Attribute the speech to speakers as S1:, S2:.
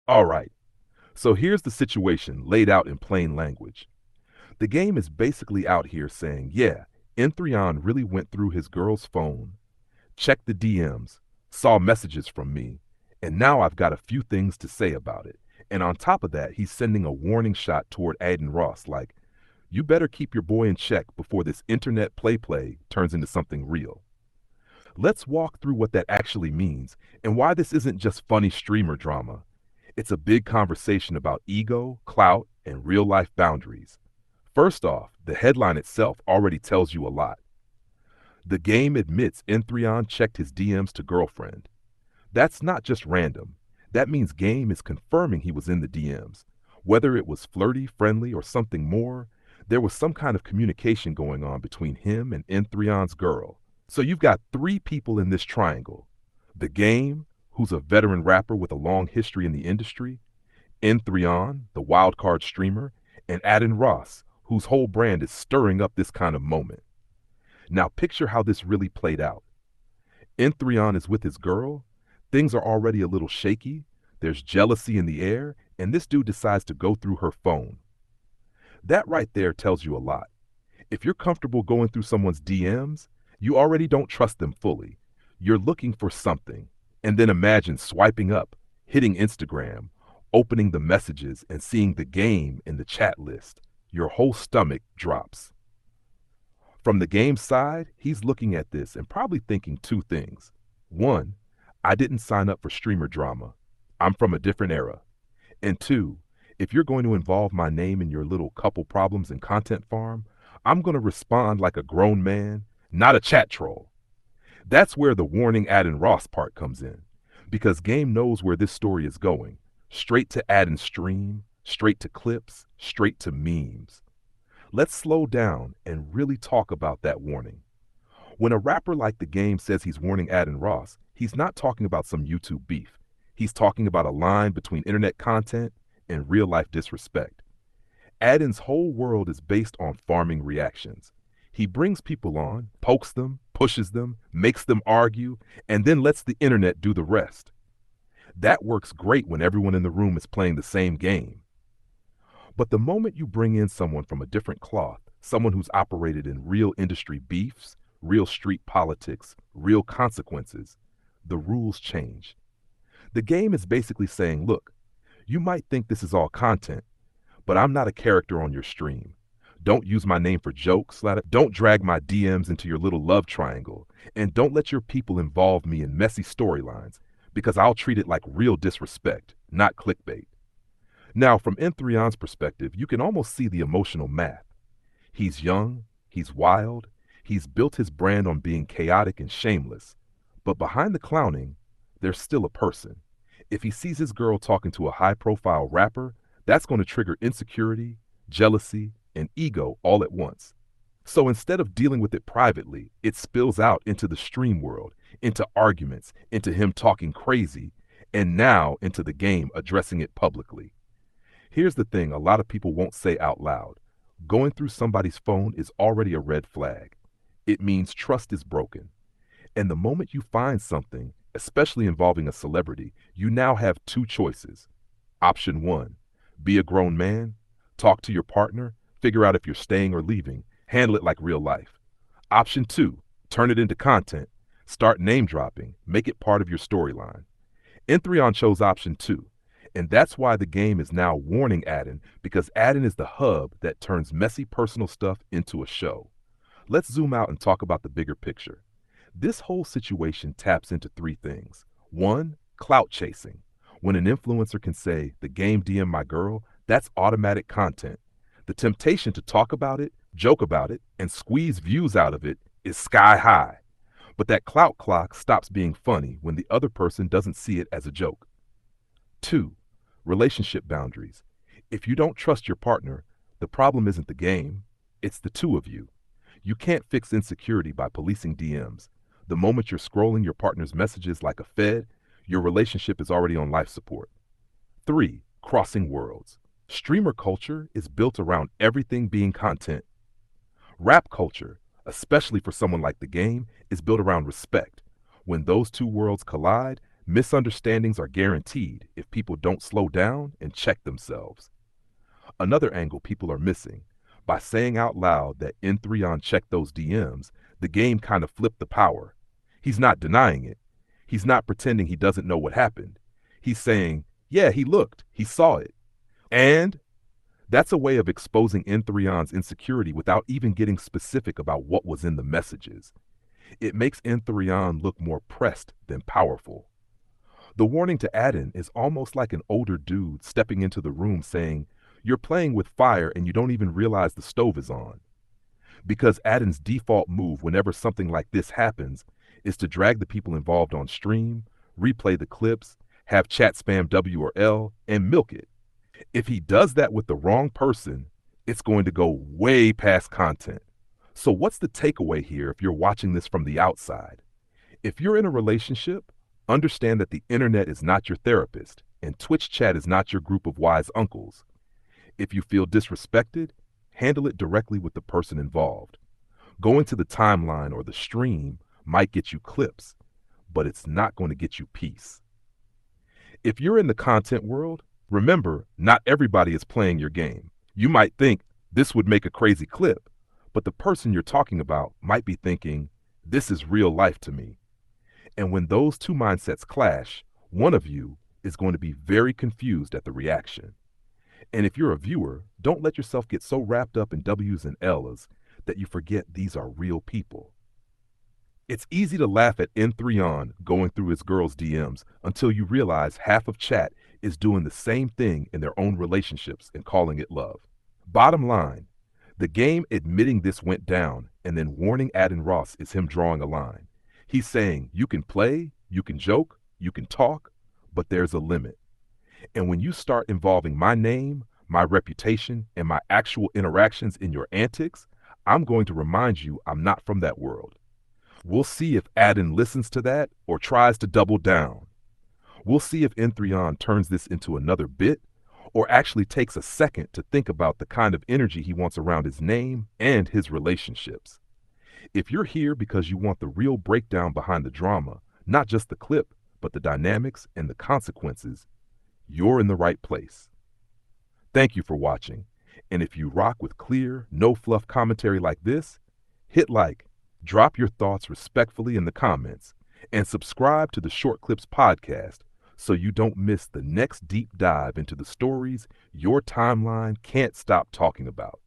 S1: All right, so here's the situation laid out in plain language. The game is basically out here saying, yeah, N3on really went through his girl's phone, checked the DMs, saw messages from me, and now I've got a few things to say about it. And on top of that, he's sending a warning shot toward Adin Ross like, you better keep your boy in check before this internet play turns into something real. Let's walk through what that actually means and why this isn't just funny streamer drama. It's a big conversation about ego, clout, and real life boundaries. First off, the headline itself already tells you a lot. The game admits N3on checked his DMs to girlfriend. That's not just random. That means Game is confirming he was in the DMs. Whether it was flirty, friendly, or something more, there was some kind of communication going on between him and N3on's girl. So you've got three people in this triangle. The Game, who's a veteran rapper with a long history in the industry, N3on, the wildcard streamer, and Adin Ross, whose whole brand is stirring up this kind of moment. Now picture how this really played out. N3on is with his girl. Things are already a little shaky. There's jealousy in the air, and this dude decides to go through her phone. That right there tells you a lot. If you're comfortable going through someone's DMs, you already don't trust them fully. You're looking for something. And then imagine swiping up, hitting Instagram, opening the messages, and seeing the Game in the chat list. Your whole stomach drops. From the Game side, he's looking at this and probably thinking two things. One, I didn't sign up for streamer drama. I'm from a different era. And two, if you're going to involve my name in your little couple problems and content farm, I'm going to respond like a grown man, not a chat troll. That's where the warning Adin Ross part comes in. Because Game knows where this story is going. Straight to Adin's stream, straight to clips, straight to memes. Let's slow down and really talk about that warning. When a rapper like The Game says he's warning Adin Ross, he's not talking about some YouTube beef. He's talking about a line between internet content and real life disrespect. Adin's whole world is based on farming reactions. He brings people on, pokes them, pushes them, makes them argue, and then lets the internet do the rest. That works great when everyone in the room is playing the same game. But the moment you bring in someone from a different cloth, someone who's operated in real industry beefs, real street politics, real consequences, the rules change. The Game is basically saying, look, you might think this is all content, but I'm not a character on your stream. Don't use my name for jokes. Don't drag my DMs into your little love triangle. And don't let your people involve me in messy storylines, because I'll treat it like real disrespect, not clickbait. Now, from N3on's perspective, you can almost see the emotional math. He's young, he's wild, he's built his brand on being chaotic and shameless. But behind the clowning, there's still a person. If he sees his girl talking to a high-profile rapper, that's going to trigger insecurity, jealousy, and ego all at once. So instead of dealing with it privately, it spills out into the stream world, into arguments, into him talking crazy, and now into the Game addressing it publicly. Here's the thing a lot of people won't say out loud. Going through somebody's phone is already a red flag. It means trust is broken. And the moment you find something, especially involving a celebrity, you now have two choices. Option one, be a grown man, talk to your partner, figure out if you're staying or leaving, handle it like real life. Option two, turn it into content, start name dropping, make it part of your storyline. N3on chose option two. And that's why the Game is now warning Adin, because Adin is the hub that turns messy personal stuff into a show. Let's zoom out and talk about the bigger picture. This whole situation taps into three things. One, clout chasing. When an influencer can say, the Game DM my girl, that's automatic content. The temptation to talk about it, joke about it, and squeeze views out of it is sky high. But that clout clock stops being funny when the other person doesn't see it as a joke. Two, relationship boundaries. If you don't trust your partner, the problem isn't the Game, it's the two of you. You can't fix insecurity by policing DMs. The moment you're scrolling your partner's messages like a fed, your relationship is already on life support. Three, crossing worlds. Streamer culture is built around everything being content. Rap culture, especially for someone like the Game, is built around respect. When those two worlds collide, Misunderstandings are guaranteed if people don't slow down and check themselves. Another angle people are missing. By saying out loud that N3on checked those DMs, the game kind of flipped the power. He's not denying it. He's not pretending he doesn't know what happened. He's saying, yeah, he looked, he saw it. And that's a way of exposing N3on's insecurity without even getting specific about what was in the messages. It makes N3on look more pressed than powerful. The warning to Adin is almost like an older dude stepping into the room saying, you're playing with fire and you don't even realize the stove is on. Because Adin's default move whenever something like this happens is to drag the people involved on stream, replay the clips, have chat spam W or L, and milk it. If he does that with the wrong person, it's going to go way past content. So what's the takeaway here if you're watching this from the outside? If you're in a relationship, understand that the internet is not your therapist and Twitch chat is not your group of wise uncles. If you feel disrespected, handle it directly with the person involved. Going to the timeline or the stream might get you clips, but it's not going to get you peace. If you're in the content world, remember, not everybody is playing your game. You might think this would make a crazy clip, but the person you're talking about might be thinking, this is real life to me. And when those two mindsets clash, one of you is going to be very confused at the reaction. And if you're a viewer, don't let yourself get so wrapped up in W's and L's that you forget these are real people. It's easy to laugh at N3on going through his girl's DMs until you realize half of chat is doing the same thing in their own relationships and calling it love. Bottom line, the game admitting this went down and then warning Adin Ross is him drawing a line. He's saying you can play, you can joke, you can talk, but there's a limit. And when you start involving my name, my reputation, and my actual interactions in your antics, I'm going to remind you I'm not from that world. We'll see if Adin listens to that or tries to double down. We'll see if N3on turns this into another bit or actually takes a second to think about the kind of energy he wants around his name and his relationships. If you're here because you want the real breakdown behind the drama, not just the clip, but the dynamics and the consequences, you're in the right place. Thank you for watching. And if you rock with clear, no fluff commentary like this, hit like, drop your thoughts respectfully in the comments, and subscribe to the Short Clips Podcast so you don't miss the next deep dive into the stories your timeline can't stop talking about.